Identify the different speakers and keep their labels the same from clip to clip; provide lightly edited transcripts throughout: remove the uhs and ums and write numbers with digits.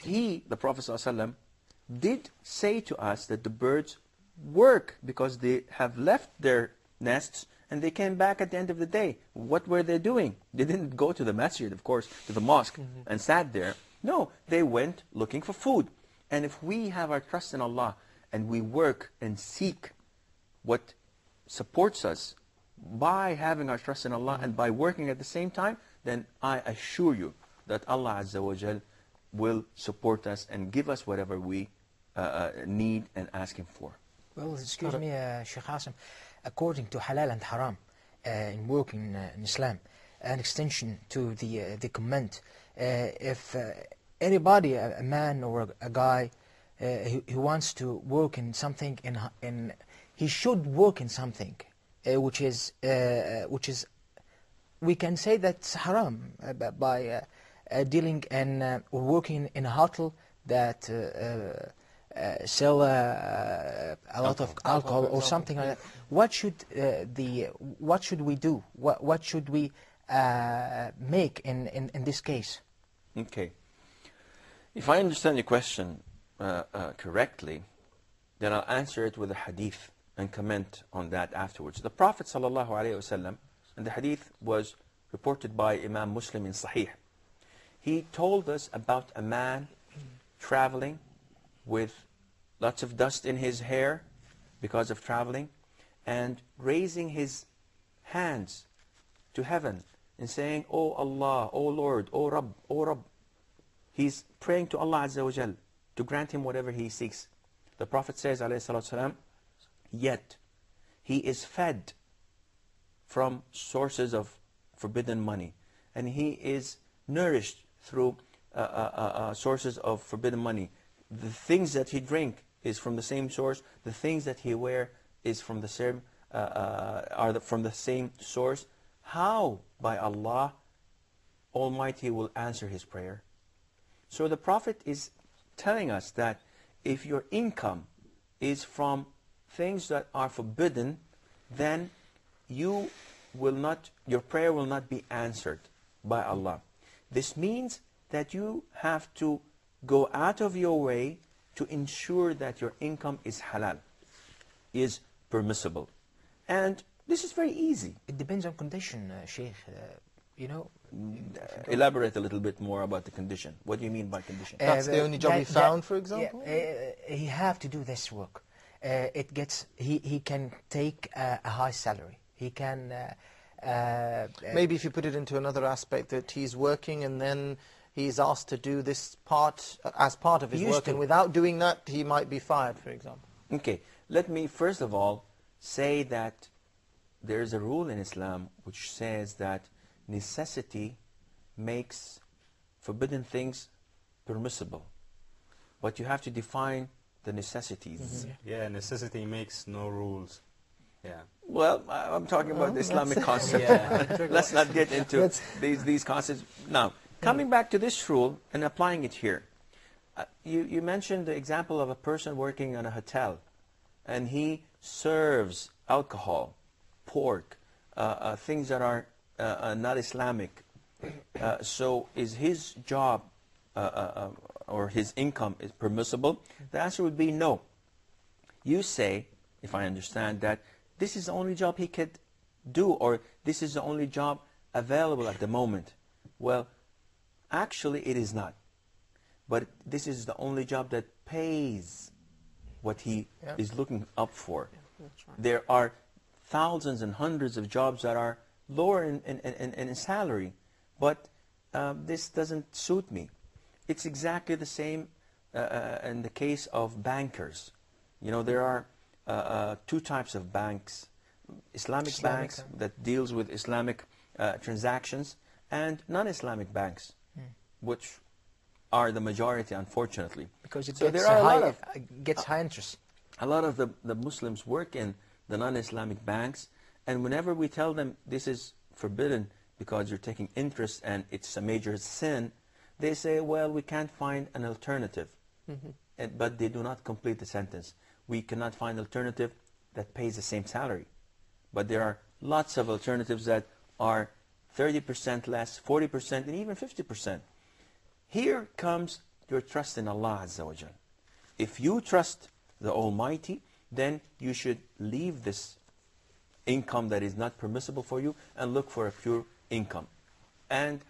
Speaker 1: the Prophet ﷺ, did say to us that the birds work because they have left their nests and they came back at the end of the day. What were they doing? They didn't go to the masjid, of course, to the mosque and sat there. No, they went looking for food. And if we have our trust in Allah and we work and seek what supports us by having our trust in Allah and by working at the same time, then I assure you that Allah Azza wa Jal will support us and give us whatever we need and ask Him for.
Speaker 2: Well, excuse me, Sheikh Hassan, according to halal and haram in working in Islam, an extension to the comment, if anybody, a man or a guy, who wants to work in something, he should work in something which is we can say that's haram by dealing and working in a hotel that sell a lot of alcohol or something like that. What should we do? What should we make in this case?
Speaker 1: Okay. If I understand your question correctly, then I'll answer it with a hadith and comment on that afterwards. The Prophet ﷺ, and the hadith was reported by Imam Muslim in Sahih, he told us about a man traveling with lots of dust in his hair because of traveling, and raising his hands to heaven and saying, "Oh Allah, Oh Lord, Oh Rabb, Oh Rabb." He's praying to Allah Azza wa Jal to grant him whatever he seeks. The Prophet says, alayhi salatu wasalam, yet he is fed from sources of forbidden money, and he is nourished through sources of forbidden money. The things that he drink is from the same source. The things that he wear is from the same from the same source. How, by Allah Almighty, will answer his prayer? So the Prophet is telling us that if your income is from things that are forbidden, then your prayer will not be answered by Allah. This means that you have to go out of your way to ensure that your income is halal, is permissible. And this is very easy.
Speaker 2: It depends on condition, Sheikh. You know,
Speaker 1: elaborate a little bit more about the condition. What do you mean by condition?
Speaker 3: That's the only job he found, for example?
Speaker 2: Yeah, he have to do this work. He can take a high salary. He can...
Speaker 3: maybe if you put it into another aspect, that he's working and then he's asked to do this part as part of his work, and without doing that, he might be fired, for example.
Speaker 1: Okay, let me first of all say that there is a rule in Islam which says that necessity makes forbidden things permissible. But you have to define the necessities.
Speaker 4: Yeah, necessity makes no rules. Yeah.
Speaker 1: Well, I'm talking about the Islamic concept. Yeah. Let's not get into these concepts. Now, coming back to this rule and applying it here. You mentioned the example of a person working in a hotel, and he serves alcohol, pork, things that are not Islamic. So is his job or his income is permissible? The answer would be no. You say, if I understand, that this is the only job he could do, or this is the only job available at the moment. Well, actually it is not. But this is the only job that pays what he is looking up for.
Speaker 3: That's right.
Speaker 1: There are thousands and hundreds of jobs that are lower in salary, but this doesn't suit me. It's exactly the same in the case of bankers. You know, there are two types of banks: Islamic banks that deals with Islamic transactions, and non-Islamic banks, which are the majority, unfortunately.
Speaker 2: Because it gets high interest.
Speaker 1: A lot of the Muslims work in the non-Islamic banks, and whenever we tell them this is forbidden because you're taking interest and it's a major sin, they say, well, we can't find an alternative. But they do not complete the sentence. We cannot find an alternative that pays the same salary. But there are lots of alternatives that are 30% less, 40%, and even 50%. Here comes your trust in Allah Azza wa Jal. If you trust the Almighty, then you should leave this income that is not permissible for you and look for a pure income. And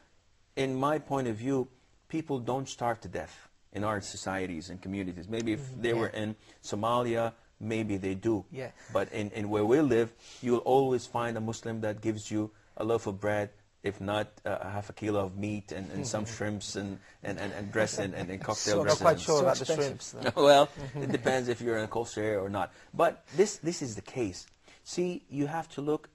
Speaker 1: in my point of view, people don't starve to death in our societies and communities. Maybe if they were in Somalia, maybe they do.
Speaker 2: Yeah.
Speaker 1: But in where we live, you'll always find a Muslim that gives you a loaf of bread, if not half a kilo of meat and some shrimps and dress and cocktail
Speaker 3: So
Speaker 1: dressing.
Speaker 3: I'm not quite sure
Speaker 2: So
Speaker 3: about the
Speaker 2: expensive.
Speaker 3: shrimps.
Speaker 1: Well, it depends if you're in a coastal area or not. But this is the case. See, you have to look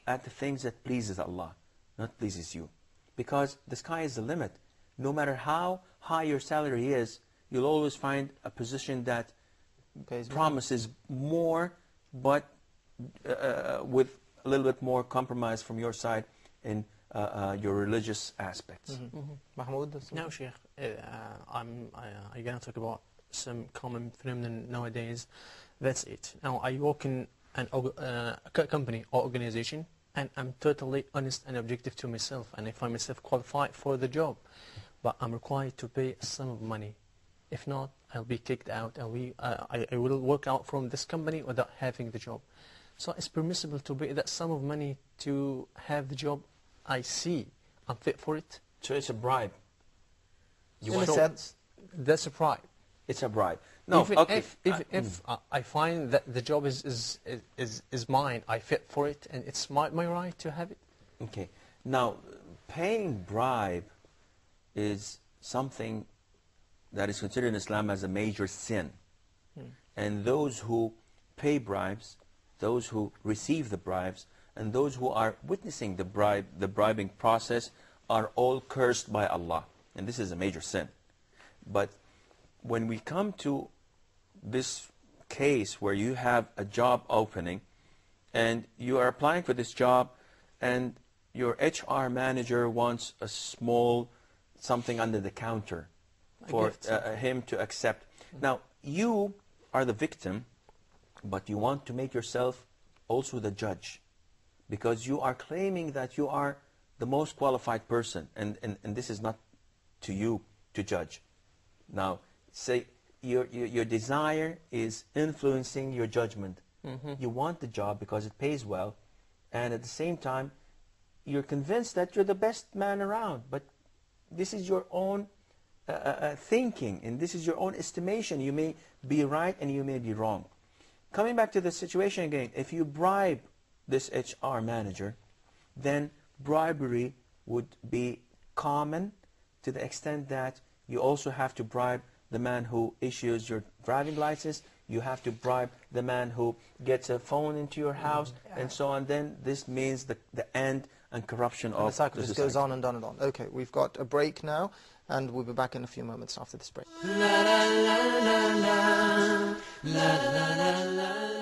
Speaker 1: at the things that pleases Allah, not pleases you. Because the sky is the limit. No matter how high your salary is, you'll always find a position that promises more, but with a little bit more compromise from your side in your religious aspects.
Speaker 3: Mahmoud?
Speaker 5: Now, Sheikh, I'm going to talk about some common phenomenon nowadays. That's it. Now, I work in a company or organization, and I'm totally honest and objective to myself, and I find myself qualified for the job. But I'm required to pay a sum of money. If not, I'll be kicked out. I will work out from this company without having the job. So it's permissible to pay that sum of money to have the job I see I'm fit for it.
Speaker 1: So it's a bribe.
Speaker 3: In a sense.
Speaker 5: That's a bribe.
Speaker 1: It's a bribe. No,
Speaker 5: Even
Speaker 1: okay.
Speaker 5: if I find that the job is mine, I fit for it, and it's my right to have it.
Speaker 1: Okay. Now, paying bribe is something that is considered in Islam as a major sin. And those who pay bribes, those who receive the bribes, and those who are witnessing the bribing process are all cursed by Allah. And this is a major sin. But when we come to this case where you have a job opening and you are applying for this job and your HR manager wants a small something under the counter for him to accept. Now, you are the victim, but you want to make yourself also the judge because you are claiming that you are the most qualified person, and this is not to you to judge. Now, say your desire is influencing your judgment. You want the job because it pays well, and at the same time, you're convinced that you're the best man around, but this is your own thinking, and this is your own estimation. You may be right and you may be wrong. Coming back to the situation again, if you bribe this HR manager, then bribery would be common to the extent that you also have to bribe the man who issues your driving license, you have to bribe the man who gets a phone into your house, and so on. Then this means the end and corruption of
Speaker 3: the cycle
Speaker 1: the
Speaker 3: just
Speaker 1: society.
Speaker 3: goes on and on and on. Okay, we've got a break now, and we'll be back in a few moments after this break.
Speaker 6: La la la la la la la la la la.